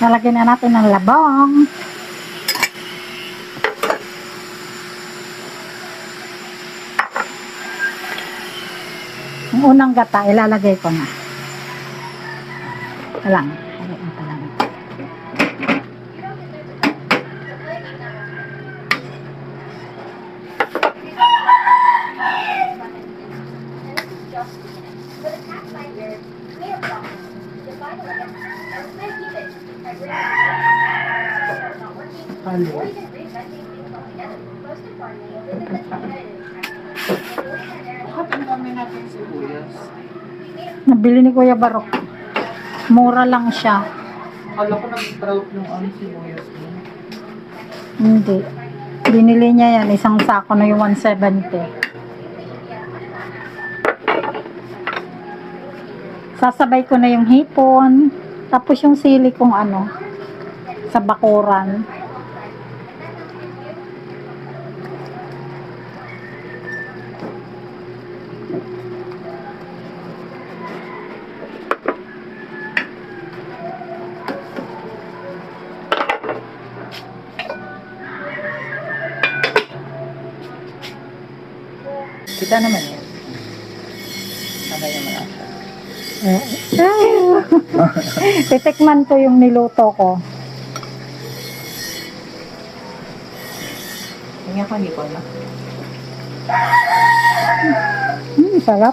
Lalagyan na natin ng labong. Ang unang gata, ilalagay ko na. Lang. Lagyan ko lang. Bakit ang dami natin sibuyas? Nabili ni Kuya Barok. Mura lang siya. Akala ko nag-sprout yung sibuyas mo. Hindi. Binili niya yan. Isang sako na yung 170. Sasabay ko na yung hipon. Tapos yung sili kong sa bakuran. Kita naman yan. Sabay naman ako. Titikman ko yung niluto ko. Tingnan ko hipon na. Sarap.